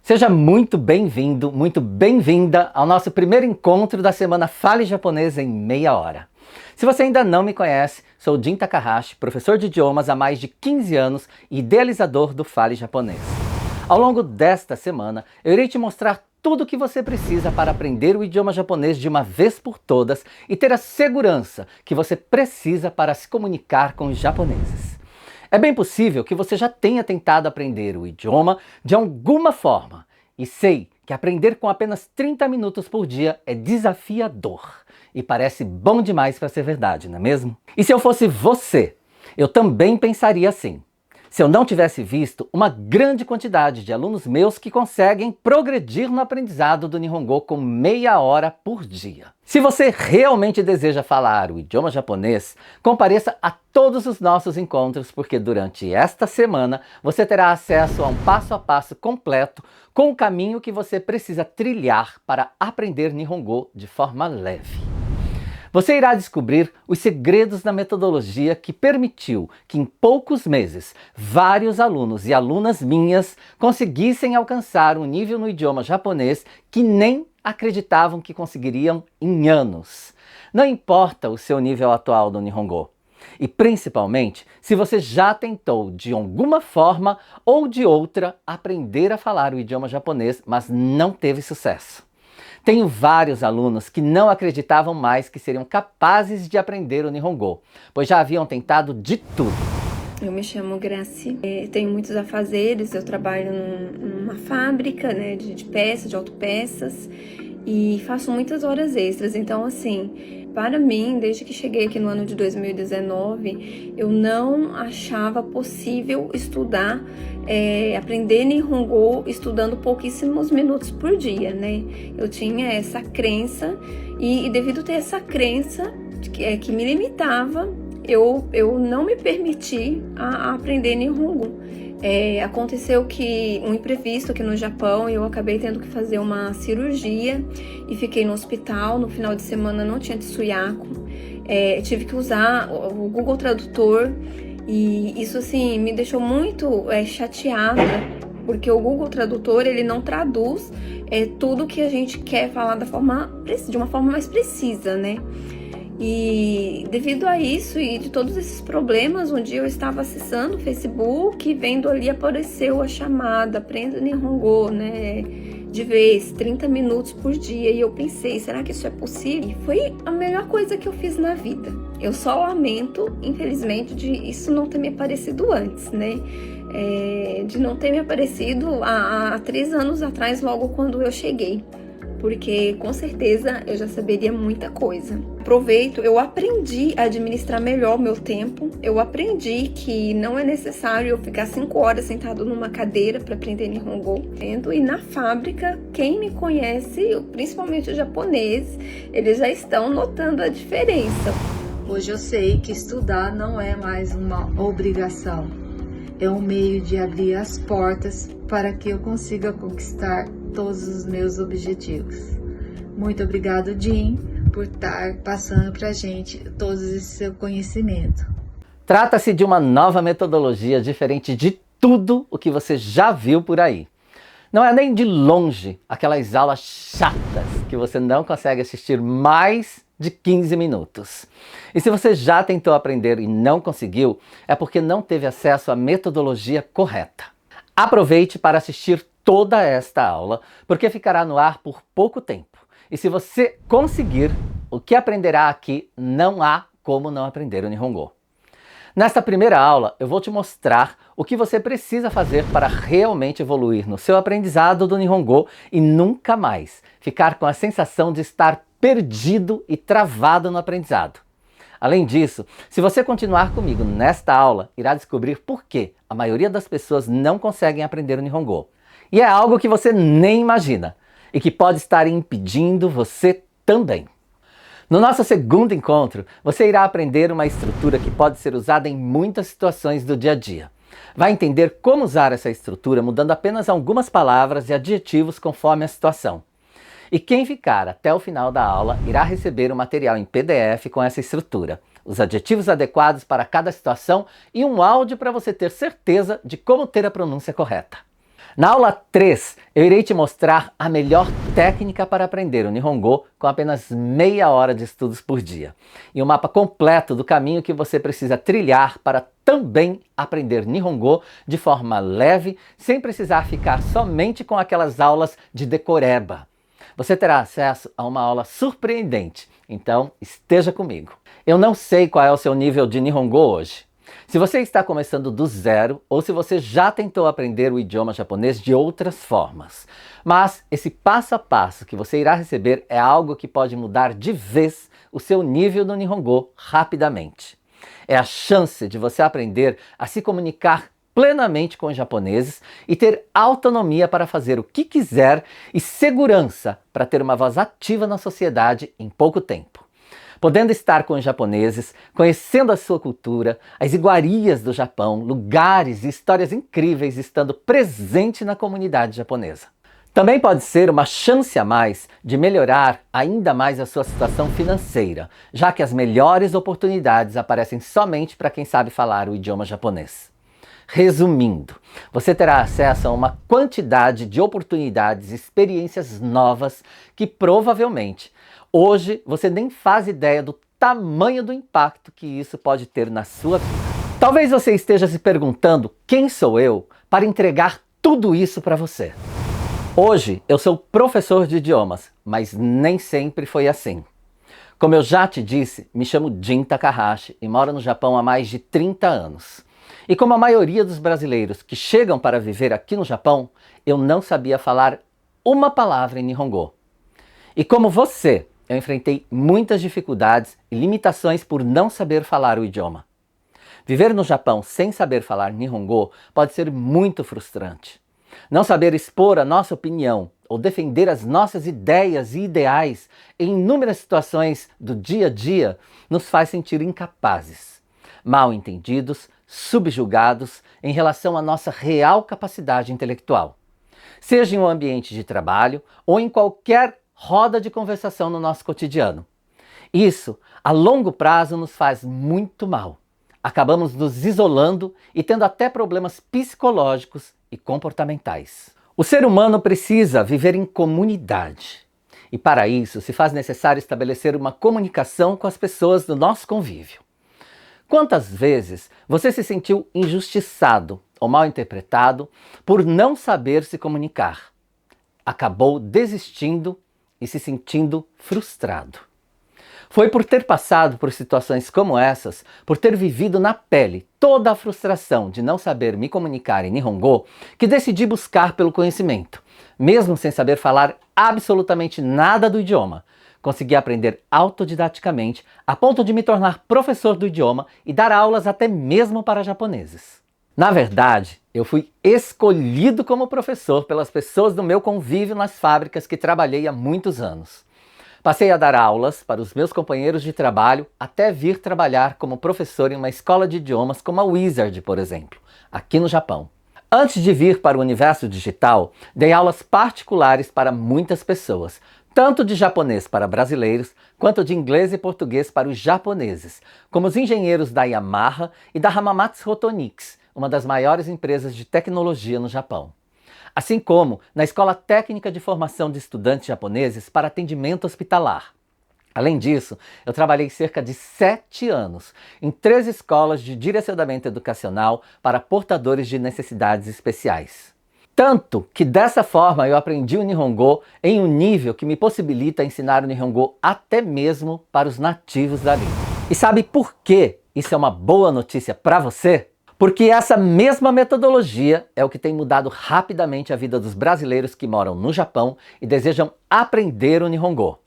Seja muito bem-vindo, muito bem-vinda ao nosso primeiro encontro da semana Fale Japonês em Meia Hora. Se você ainda não me conhece, sou Jin Takahashi, professor de idiomas há mais de 15 anos e idealizador do Fale Japonês. Ao longo desta semana, eu irei te mostrar tudo o que você precisa para aprender o idioma japonês de uma vez por todas e ter a segurança que você precisa para se comunicar com os japoneses. É bem possível que você já tenha tentado aprender o idioma de alguma forma, e sei que aprender com apenas 30 minutos por dia é desafiador e parece bom demais para ser verdade, não é mesmo? E se eu fosse você, eu também pensaria assim. Se eu não tivesse visto uma grande quantidade de alunos meus que conseguem progredir no aprendizado do Nihongo com meia hora por dia. Se você realmente deseja falar o idioma japonês, compareça a todos os nossos encontros, porque durante esta semana você terá acesso a um passo a passo completo com o caminho que você precisa trilhar para aprender Nihongo de forma leve. Você irá descobrir os segredos da metodologia que permitiu que em poucos meses vários alunos e alunas minhas conseguissem alcançar um nível no idioma japonês que nem acreditavam que conseguiriam em anos. Não importa o seu nível atual do Nihongo. E principalmente, se você já tentou de alguma forma ou de outra aprender a falar o idioma japonês, mas não teve sucesso. Tenho vários alunos que não acreditavam mais que seriam capazes de aprender o Nihongo, pois já haviam tentado de tudo. Eu me chamo Graci, tenho muitos afazeres, eu trabalho numa fábrica, né, de peças, de autopeças, e faço muitas horas extras. Então, assim, para mim, desde que cheguei aqui no ano de 2019, eu não achava possível estudar, aprender Nihongo estudando pouquíssimos minutos por dia, né? Eu tinha essa crença e devido a ter essa crença que me limitava, eu não me permiti a aprender Nihongo. Aconteceu que um imprevisto aqui no Japão, eu acabei tendo que fazer uma cirurgia e fiquei no hospital. No final de semana não tinha Tsuyaku, tive que usar o Google Tradutor e isso assim me deixou muito chateada, porque o Google Tradutor ele não traduz tudo que a gente quer falar de uma forma mais precisa, né? E devido a isso e de todos esses problemas, um dia eu estava acessando o Facebook e vendo ali apareceu a chamada Aprenda Nihongo, né, de vez, 30 minutos por dia, e eu pensei, será que isso é possível? E foi a melhor coisa que eu fiz na vida. Eu só lamento, infelizmente, de isso não ter me aparecido antes, né, de não ter me aparecido há 3 anos atrás, logo quando eu cheguei. Porque com certeza eu já saberia muita coisa. Aproveito, eu aprendi a administrar melhor o meu tempo, eu aprendi que não é necessário eu ficar 5 horas sentado numa cadeira para aprender Nihongo. E na fábrica, quem me conhece, principalmente os japoneses, eles já estão notando a diferença. Hoje eu sei que estudar não é mais uma obrigação, é um meio de abrir as portas para que eu consiga conquistar todos os meus objetivos. Muito obrigado, Jin, por estar passando para a gente todo esse seu conhecimento. Trata-se de uma nova metodologia diferente de tudo o que você já viu por aí. Não é nem de longe aquelas aulas chatas que você não consegue assistir mais de 15 minutos. E se você já tentou aprender e não conseguiu, é porque não teve acesso à metodologia correta. Aproveite para assistir toda esta aula, porque ficará no ar por pouco tempo. E se você conseguir, o que aprenderá aqui não há como não aprender o Nihongo. Nesta primeira aula, eu vou te mostrar o que você precisa fazer para realmente evoluir no seu aprendizado do Nihongo e nunca mais ficar com a sensação de estar perdido e travado no aprendizado. Além disso, se você continuar comigo nesta aula, irá descobrir por que a maioria das pessoas não conseguem aprender o Nihongo. E é algo que você nem imagina e que pode estar impedindo você também. No nosso segundo encontro, você irá aprender uma estrutura que pode ser usada em muitas situações do dia a dia. Vai entender como usar essa estrutura mudando apenas algumas palavras e adjetivos conforme a situação. E quem ficar até o final da aula irá receber o material em PDF com essa estrutura. os adjetivos adequados para cada situação e um áudio para você ter certeza de como ter a pronúncia correta. Na aula 3, eu irei te mostrar a melhor técnica para aprender o Nihongo com apenas meia hora de estudos por dia. E um mapa completo do caminho que você precisa trilhar para também aprender Nihongo de forma leve, sem precisar ficar somente com aquelas aulas de decoreba. Você terá acesso a uma aula surpreendente, então esteja comigo. Eu não sei qual é o seu nível de Nihongo hoje. Se você está começando do zero ou se você já tentou aprender o idioma japonês de outras formas. Mas esse passo a passo que você irá receber é algo que pode mudar de vez o seu nível do Nihongo rapidamente. É a chance de você aprender a se comunicar plenamente com os japoneses e ter autonomia para fazer o que quiser e segurança para ter uma voz ativa na sociedade em pouco tempo. Podendo estar com os japoneses, conhecendo a sua cultura, as iguarias do Japão, lugares e histórias incríveis estando presente na comunidade japonesa. Também pode ser uma chance a mais de melhorar ainda mais a sua situação financeira, já que as melhores oportunidades aparecem somente para quem sabe falar o idioma japonês. Resumindo, você terá acesso a uma quantidade de oportunidades e experiências novas que provavelmente hoje você nem faz ideia do tamanho do impacto que isso pode ter na sua vida. Talvez você esteja se perguntando quem sou eu para entregar tudo isso para você. Hoje eu sou professor de idiomas, mas nem sempre foi assim. Como eu já te disse, me chamo Jin Takahashi e moro no Japão há mais de 30 anos. E como a maioria dos brasileiros que chegam para viver aqui no Japão, eu não sabia falar uma palavra em Nihongo. E como você, eu enfrentei muitas dificuldades e limitações por não saber falar o idioma. Viver no Japão sem saber falar Nihongo pode ser muito frustrante. Não saber expor a nossa opinião ou defender as nossas ideias e ideais em inúmeras situações do dia a dia nos faz sentir incapazes, mal entendidos, subjugados em relação à nossa real capacidade intelectual. Seja em um ambiente de trabalho ou em qualquer roda de conversação no nosso cotidiano. Isso, a longo prazo, nos faz muito mal. Acabamos nos isolando e tendo até problemas psicológicos e comportamentais. O ser humano precisa viver em comunidade. E para isso se faz necessário estabelecer uma comunicação com as pessoas do nosso convívio. Quantas vezes você se sentiu injustiçado ou mal interpretado por não saber se comunicar? Acabou desistindo e se sentindo frustrado. Foi por ter passado por situações como essas, por ter vivido na pele toda a frustração de não saber me comunicar em Nihongo, que decidi buscar pelo conhecimento. Mesmo sem saber falar absolutamente nada do idioma, consegui aprender autodidaticamente a ponto de me tornar professor do idioma e dar aulas até mesmo para japoneses. Na verdade, eu fui escolhido como professor pelas pessoas do meu convívio nas fábricas que trabalhei há muitos anos. Passei a dar aulas para os meus companheiros de trabalho até vir trabalhar como professor em uma escola de idiomas como a Wizard, por exemplo, aqui no Japão. Antes de vir para o universo digital, dei aulas particulares para muitas pessoas, tanto de japonês para brasileiros, quanto de inglês e português para os japoneses, como os engenheiros da Yamaha e da Hamamatsu Photonics, uma das maiores empresas de tecnologia no Japão. Assim como na Escola Técnica de Formação de Estudantes Japoneses para Atendimento Hospitalar. Além disso, eu trabalhei cerca de 7 anos em 3 escolas de direcionamento educacional para portadores de necessidades especiais. Tanto que dessa forma eu aprendi o Nihongo em um nível que me possibilita ensinar o Nihongo até mesmo para os nativos da língua. E sabe por que isso é uma boa notícia para você? Porque essa mesma metodologia é o que tem mudado rapidamente a vida dos brasileiros que moram no Japão e desejam aprender o Nihongo.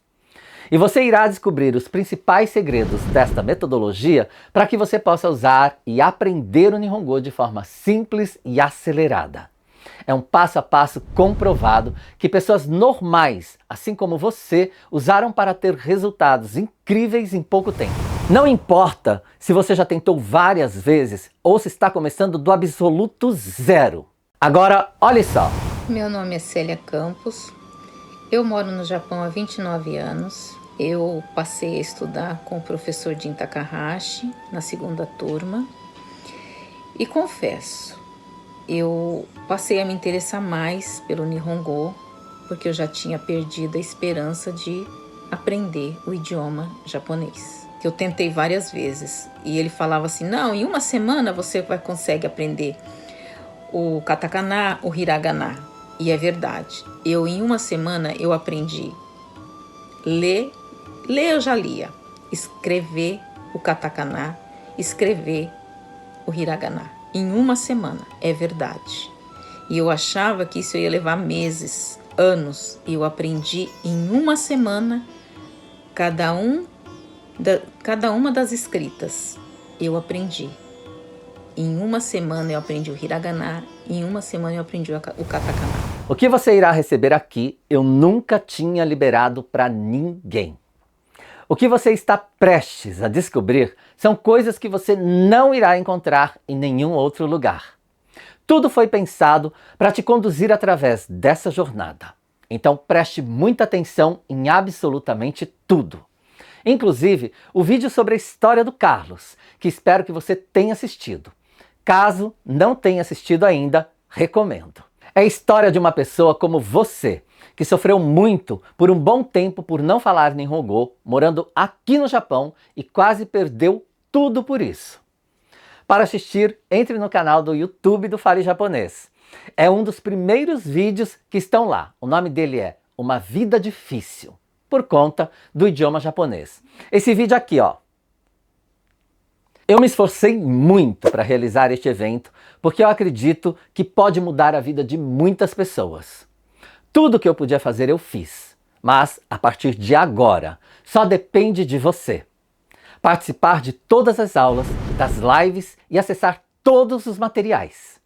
E você irá descobrir os principais segredos desta metodologia para que você possa usar e aprender o Nihongo de forma simples e acelerada. É um passo a passo comprovado que pessoas normais, assim como você, usaram para ter resultados incríveis em pouco tempo. Não importa se você já tentou várias vezes ou se está começando do absoluto zero. Agora, olha só. Meu nome é Célia Campos, eu moro no Japão há 29 anos Eu passei a estudar com o professor Jin Takahashi na segunda turma e confesso, eu passei a me interessar mais pelo Nihongo porque eu já tinha perdido a esperança de aprender o idioma japonês. Eu tentei várias vezes e ele falava assim, não, em uma semana você consegue aprender o katakana, o hiragana. E é verdade, em uma semana eu aprendi ler eu já lia, escrever o katakana, escrever o hiragana. Em uma semana, é verdade. E eu achava que isso ia levar meses, anos. E eu aprendi em uma semana cada uma das escritas. Eu aprendi. Em uma semana eu aprendi o hiragana, em uma semana eu aprendi o katakana. O que você irá receber aqui eu nunca tinha liberado para ninguém. O que você está prestes a descobrir são coisas que você não irá encontrar em nenhum outro lugar. Tudo foi pensado para te conduzir através dessa jornada. Então preste muita atenção em absolutamente tudo. Inclusive o vídeo sobre a história do Carlos, que espero que você tenha assistido. Caso não tenha assistido ainda, recomendo. É a história de uma pessoa como você, que sofreu muito por um bom tempo por não falar Nihongo, morando aqui no Japão e quase perdeu tudo por isso. Para assistir, entre no canal do YouTube do Fale Japonês. É um dos primeiros vídeos que estão lá. O nome dele é Uma Vida Difícil, por conta do idioma japonês. Esse vídeo aqui, ó. Eu me esforcei muito para realizar este evento, porque eu acredito que pode mudar a vida de muitas pessoas. Tudo que eu podia fazer eu fiz, mas a partir de agora, só depende de você. Participar de todas as aulas, das lives e acessar todos os materiais.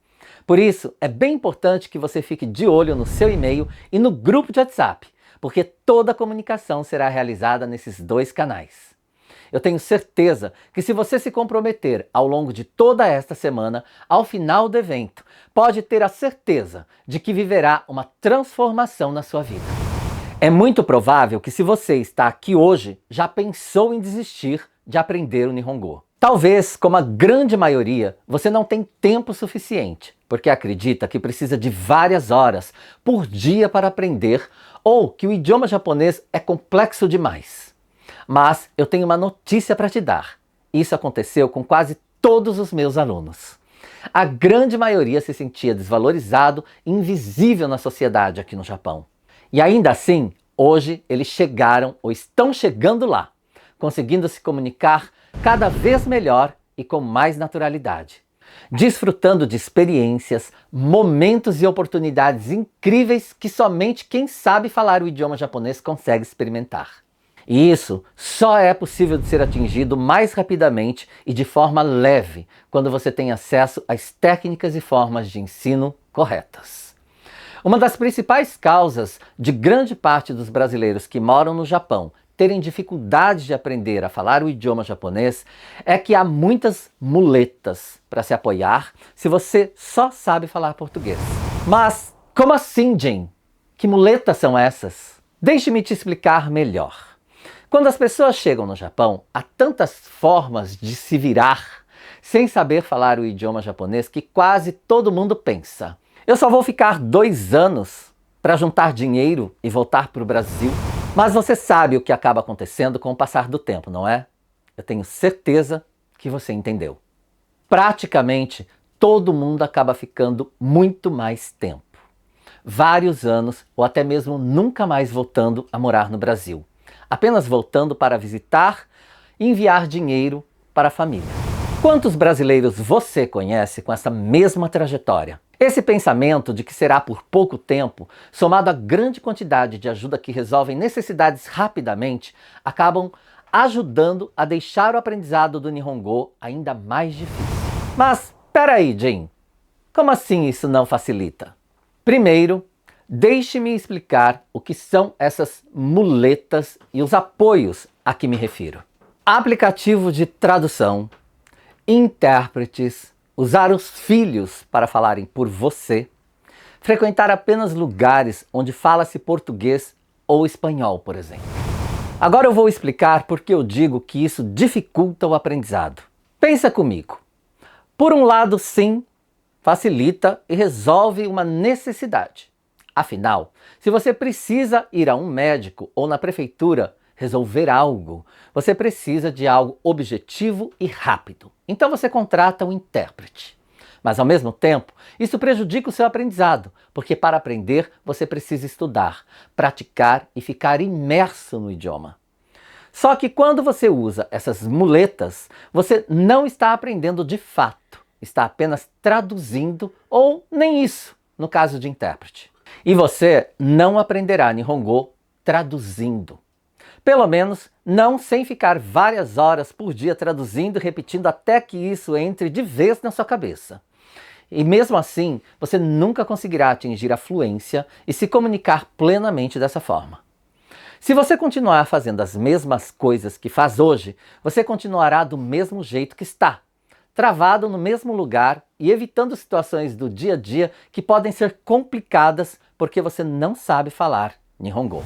Por isso, é bem importante que você fique de olho no seu e-mail e no grupo de WhatsApp, porque toda a comunicação será realizada nesses dois canais. Eu tenho certeza que se você se comprometer ao longo de toda esta semana, ao final do evento, pode ter a certeza de que viverá uma transformação na sua vida. É muito provável que se você está aqui hoje, já pensou em desistir de aprender o Nihongo. Talvez, como a grande maioria, você não tem tempo suficiente, porque acredita que precisa de várias horas por dia para aprender, ou que o idioma japonês é complexo demais. Mas eu tenho uma notícia para te dar. Isso aconteceu com quase todos os meus alunos. A grande maioria se sentia desvalorizado e invisível na sociedade aqui no Japão. E ainda assim, hoje eles chegaram ou estão chegando lá, conseguindo se comunicar cada vez melhor e com mais naturalidade, desfrutando de experiências, momentos e oportunidades incríveis que somente quem sabe falar o idioma japonês consegue experimentar. E isso só é possível de ser atingido mais rapidamente e de forma leve quando você tem acesso às técnicas e formas de ensino corretas. Uma das principais causas de grande parte dos brasileiros que moram no Japão terem dificuldade de aprender a falar o idioma japonês é que há muitas muletas para se apoiar se você só sabe falar português. Mas como assim, Jin? Que muletas são essas? Deixe-me te explicar melhor. Quando as pessoas chegam no Japão, há tantas formas de se virar sem saber falar o idioma japonês que quase todo mundo pensa: eu só vou ficar 2 anos para juntar dinheiro e voltar para o Brasil. Mas você sabe o que acaba acontecendo com o passar do tempo, não é? Eu tenho certeza que você entendeu. Praticamente todo mundo acaba ficando muito mais tempo. Vários anos ou até mesmo nunca mais voltando a morar no Brasil. Apenas voltando para visitar e enviar dinheiro para a família. Quantos brasileiros você conhece com essa mesma trajetória? Esse pensamento de que será por pouco tempo, somado à grande quantidade de ajuda que resolvem necessidades rapidamente, acabam ajudando a deixar o aprendizado do Nihongo ainda mais difícil. Mas, peraí, Jin, como assim isso não facilita? Primeiro, deixe-me explicar o que são essas muletas e os apoios a que me refiro. Aplicativo de tradução, intérpretes, usar os filhos para falarem por você, frequentar apenas lugares onde fala-se português ou espanhol, por exemplo. Agora eu vou explicar por que eu digo que isso dificulta o aprendizado. Pensa comigo. Por um lado, sim, facilita e resolve uma necessidade. Afinal, se você precisa ir a um médico ou na prefeitura resolver algo, você precisa de algo objetivo e rápido. Então você contrata um intérprete. Mas ao mesmo tempo, isso prejudica o seu aprendizado, porque para aprender você precisa estudar, praticar e ficar imerso no idioma. Só que quando você usa essas muletas, você não está aprendendo de fato, está apenas traduzindo ou nem isso, no caso de intérprete. E você não aprenderá Nihongo traduzindo. Pelo menos não sem ficar várias horas por dia traduzindo e repetindo até que isso entre de vez na sua cabeça. E mesmo assim, você nunca conseguirá atingir a fluência e se comunicar plenamente dessa forma. Se você continuar fazendo as mesmas coisas que faz hoje, você continuará do mesmo jeito que está, travado no mesmo lugar e evitando situações do dia a dia que podem ser complicadas porque você não sabe falar Nihongo.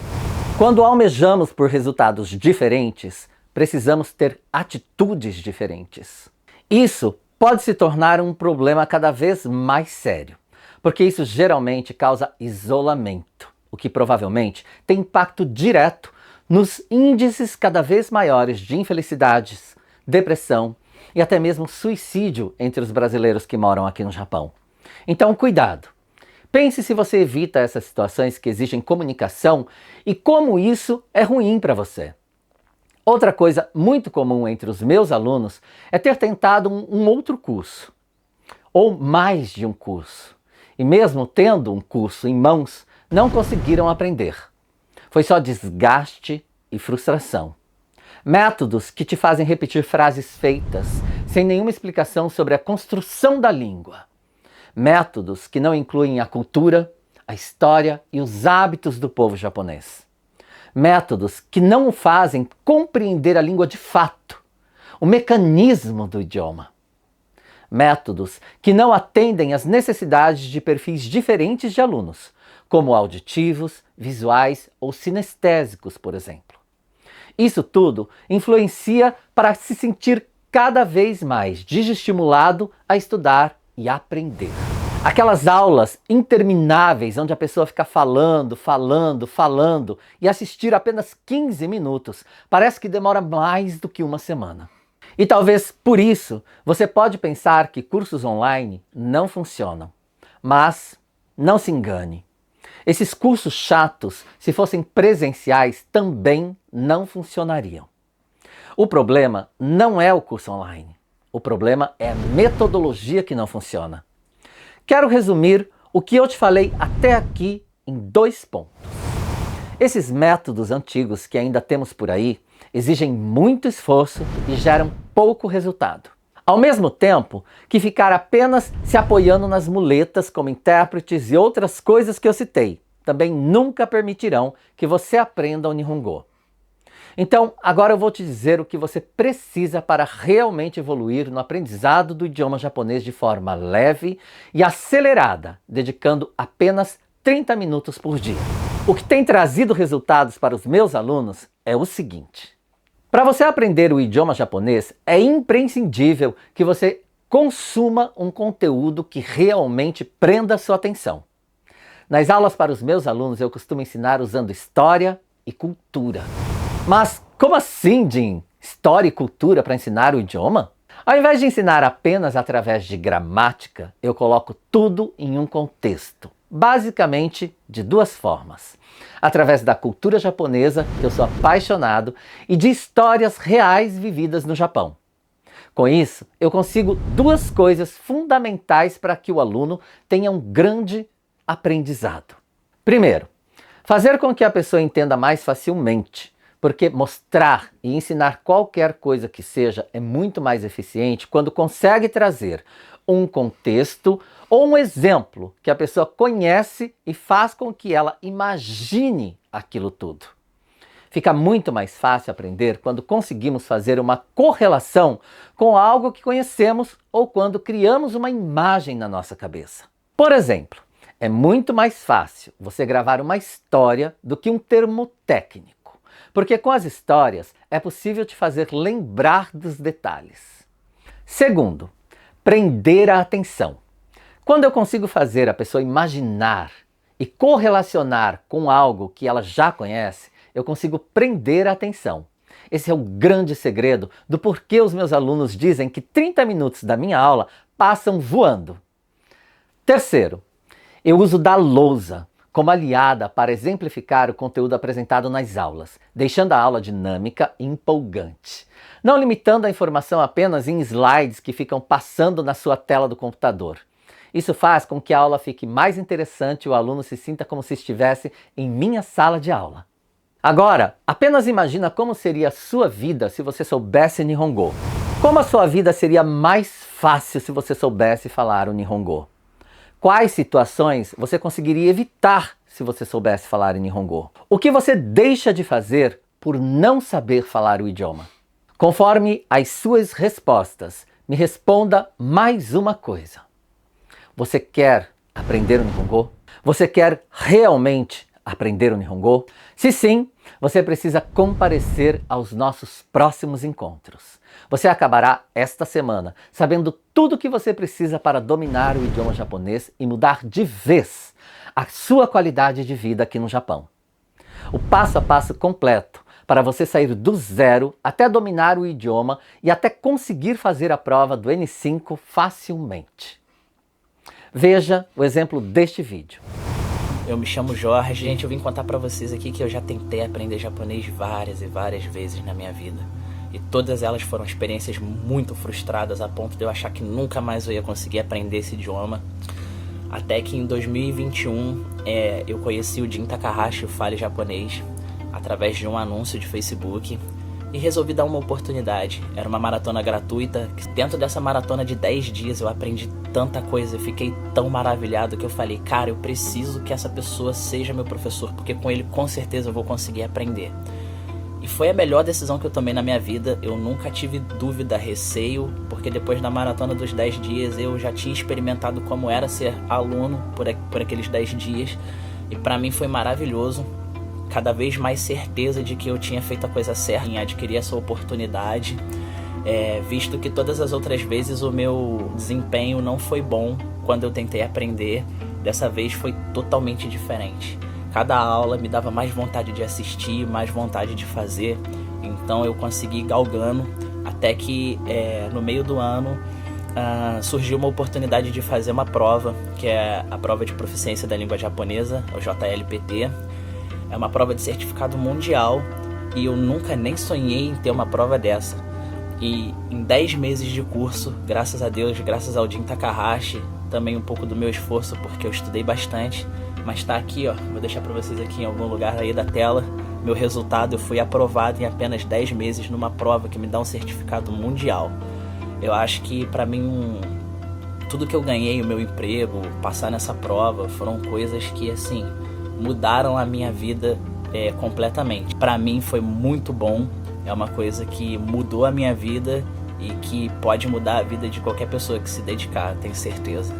Quando almejamos por resultados diferentes, precisamos ter atitudes diferentes. Isso pode se tornar um problema cada vez mais sério, porque isso geralmente causa isolamento, o que provavelmente tem impacto direto nos índices cada vez maiores de infelicidades, depressão e até mesmo suicídio entre os brasileiros que moram aqui no Japão. Então, cuidado! Pense se você evita essas situações que exigem comunicação e como isso é ruim para você. Outra coisa muito comum entre os meus alunos é ter tentado um outro curso, ou mais de um curso. E mesmo tendo um curso em mãos, não conseguiram aprender. Foi só desgaste e frustração. Métodos que te fazem repetir frases feitas, sem nenhuma explicação sobre a construção da língua. Métodos que não incluem a cultura, a história e os hábitos do povo japonês. Métodos que não o fazem compreender a língua de fato, o mecanismo do idioma. Métodos que não atendem às necessidades de perfis diferentes de alunos, como auditivos, visuais ou sinestésicos, por exemplo. Isso tudo influencia para se sentir cada vez mais desestimulado a estudar e aprender. Aquelas aulas intermináveis onde a pessoa fica falando e assistir apenas 15 minutos parece que demora mais do que uma semana. E talvez por isso você pode pensar que cursos online não funcionam. Mas não se engane. Esses cursos chatos, se fossem presenciais, também não funcionariam. O problema não é o curso online. O problema é a metodologia que não funciona. Quero resumir o que eu te falei até aqui em 2 pontos. Esses métodos antigos que ainda temos por aí exigem muito esforço e geram pouco resultado. Ao mesmo tempo que ficar apenas se apoiando nas muletas como intérpretes e outras coisas que eu citei, também nunca permitirão que você aprenda o Nihongo. Então, agora eu vou te dizer o que você precisa para realmente evoluir no aprendizado do idioma japonês de forma leve e acelerada, dedicando apenas 30 minutos por dia. O que tem trazido resultados para os meus alunos é o seguinte. Para você aprender o idioma japonês, é imprescindível que você consuma um conteúdo que realmente prenda a sua atenção. Nas aulas para os meus alunos, eu costumo ensinar usando história e cultura. Mas como assim, Jin? História e cultura para ensinar o idioma? Ao invés de ensinar apenas através de gramática, eu coloco tudo em um contexto, basicamente de 2 formas. Através da cultura japonesa, que eu sou apaixonado, e de histórias reais vividas no Japão. Com isso, eu consigo 2 coisas fundamentais para que o aluno tenha um grande aprendizado. Primeiro, fazer com que a pessoa entenda mais facilmente. Porque mostrar e ensinar qualquer coisa que seja é muito mais eficiente quando consegue trazer um contexto ou um exemplo que a pessoa conhece e faz com que ela imagine aquilo tudo. Fica muito mais fácil aprender quando conseguimos fazer uma correlação com algo que conhecemos ou quando criamos uma imagem na nossa cabeça. Por exemplo, é muito mais fácil você gravar uma história do que um termo técnico. porque com as histórias é possível te fazer lembrar dos detalhes. Segundo, prender a atenção. Quando eu consigo fazer a pessoa imaginar e correlacionar com algo que ela já conhece, eu consigo prender a atenção. Esse é o grande segredo do porquê os meus alunos dizem que 30 minutos da minha aula passam voando. Terceiro, eu uso da lousa como aliada para exemplificar o conteúdo apresentado nas aulas, deixando a aula dinâmica e empolgante. Não limitando a informação apenas em slides que ficam passando na sua tela do computador. Isso faz com que a aula fique mais interessante e o aluno se sinta como se estivesse em minha sala de aula. Agora, apenas imagina como seria a sua vida se você soubesse Nihongo. Como a sua vida seria mais fácil se você soubesse falar o Nihongo? Quais situações você conseguiria evitar se você soubesse falar em Nihongo? O que você deixa de fazer por não saber falar o idioma? Conforme as suas respostas, me responda mais uma coisa. Você quer aprender o Nihongo? Você quer realmente aprender o Nihongo? Se sim, você precisa comparecer aos nossos próximos encontros. Você acabará esta semana sabendo tudo o que você precisa para dominar o idioma japonês e mudar de vez a sua qualidade de vida aqui no Japão. O passo a passo completo para você sair do zero até dominar o idioma e até conseguir fazer a prova do N5 facilmente. Veja o exemplo deste vídeo. Eu me chamo Jorge. Gente, eu vim contar pra vocês aqui que eu já tentei aprender japonês várias e várias vezes na minha vida. E todas elas foram experiências muito frustradas a ponto de eu achar que nunca mais eu ia conseguir aprender esse idioma. Até que em 2021 eu conheci o Jin Takahashi, o Fale Japonês, através de um anúncio de Facebook. E resolvi dar uma oportunidade. Era uma maratona gratuita. Dentro dessa maratona de 10 dias eu aprendi tanta coisa. Eu fiquei tão maravilhado que eu falei, cara, eu preciso que essa pessoa seja meu professor, porque com ele com certeza eu vou conseguir aprender. E foi a melhor decisão que eu tomei na minha vida. Eu nunca tive dúvida, receio, porque depois da maratona dos 10 dias eu já tinha experimentado como era ser aluno por aqueles 10 dias. E pra mim foi maravilhoso. Cada vez mais certeza de que eu tinha feito a coisa certa em adquirir essa oportunidade, visto que todas as outras vezes o meu desempenho não foi bom quando eu tentei aprender. Dessa vez foi totalmente diferente. Cada aula me dava mais vontade de assistir, mais vontade de fazer, então eu consegui ir galgando até que no meio do ano surgiu uma oportunidade de fazer uma prova, que é a prova de proficiência da língua japonesa, o JLPT. É uma prova de certificado mundial e eu nunca nem sonhei em ter uma prova dessa. E em 10 meses de curso, graças a Deus, graças ao Jin Takahashi, também um pouco do meu esforço, porque eu estudei bastante, mas tá aqui, ó, vou deixar pra vocês aqui em algum lugar aí da tela, meu resultado. Eu fui aprovado em apenas 10 meses numa prova que me dá um certificado mundial. Eu acho que pra mim, tudo que eu ganhei, o meu emprego, passar nessa prova, foram coisas que, assim, mudaram a minha vida completamente. Para mim foi muito bom, é uma coisa que mudou a minha vida e que pode mudar a vida de qualquer pessoa que se dedicar, tenho certeza.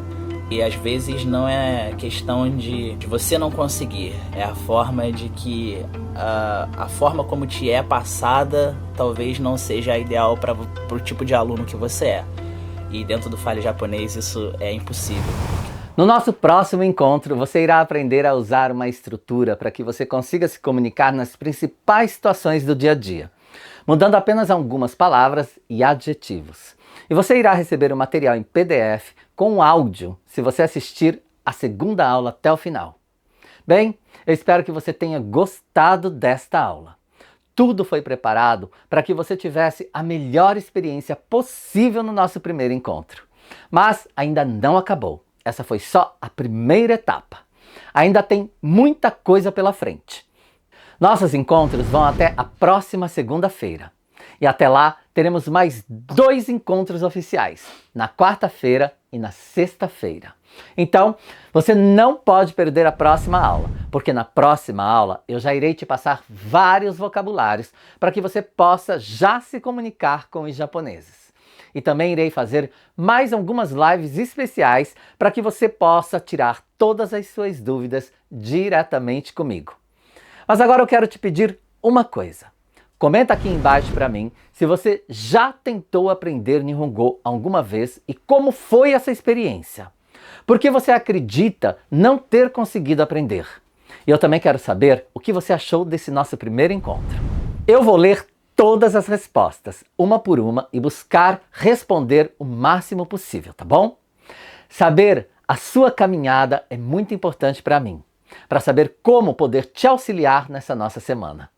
E às vezes não é questão de você não conseguir, é a forma de que a forma como te é passada talvez não seja a ideal para o tipo de aluno que você é. E dentro do Fale Japonês isso é impossível. No nosso próximo encontro, você irá aprender a usar uma estrutura para que você consiga se comunicar nas principais situações do dia a dia, mudando apenas algumas palavras e adjetivos. E você irá receber o material em PDF com áudio se você assistir a segunda aula até o final. Bem, eu espero que você tenha gostado desta aula. Tudo foi preparado para que você tivesse a melhor experiência possível no nosso primeiro encontro. Mas ainda não acabou. Essa foi só a primeira etapa. Ainda tem muita coisa pela frente. Nossos encontros vão até a próxima segunda-feira. E até lá teremos mais 2 encontros oficiais, na quarta-feira e na sexta-feira. Então, você não pode perder a próxima aula, porque na próxima aula eu já irei te passar vários vocabulários para que você possa já se comunicar com os japoneses. E também irei fazer mais algumas lives especiais para que você possa tirar todas as suas dúvidas diretamente comigo. Mas agora eu quero te pedir uma coisa. Comenta aqui embaixo para mim se você já tentou aprender Nihongo alguma vez e como foi essa experiência. Por que você acredita não ter conseguido aprender? E eu também quero saber o que você achou desse nosso primeiro encontro. Eu vou ler todas as respostas, uma por uma, e buscar responder o máximo possível, tá bom? Saber a sua caminhada é muito importante para mim, para saber como poder te auxiliar nessa nossa semana.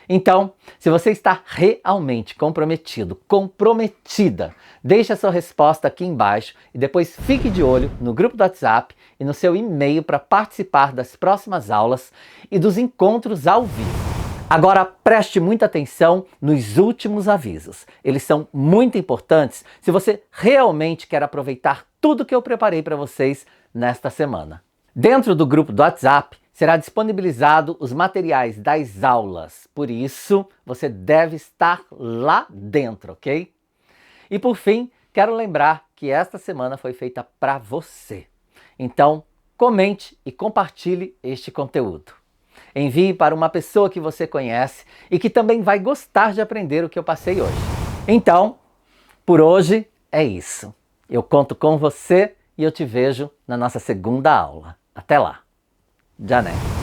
Então, se você está realmente comprometido, comprometida, deixe a sua resposta aqui embaixo e depois fique de olho no grupo do WhatsApp e no seu e-mail para participar das próximas aulas e dos encontros ao vivo. Agora preste muita atenção nos últimos avisos. Eles são muito importantes se você realmente quer aproveitar tudo que eu preparei para vocês nesta semana. Dentro do grupo do WhatsApp, será disponibilizado os materiais das aulas, por isso você deve estar lá dentro, ok? E por fim, quero lembrar que esta semana foi feita para você. Então, comente e compartilhe este conteúdo. Envie para uma pessoa que você conhece e que também vai gostar de aprender o que eu passei hoje. Então, por hoje é isso. Eu conto com você e eu te vejo na nossa segunda aula. Até lá! Jané.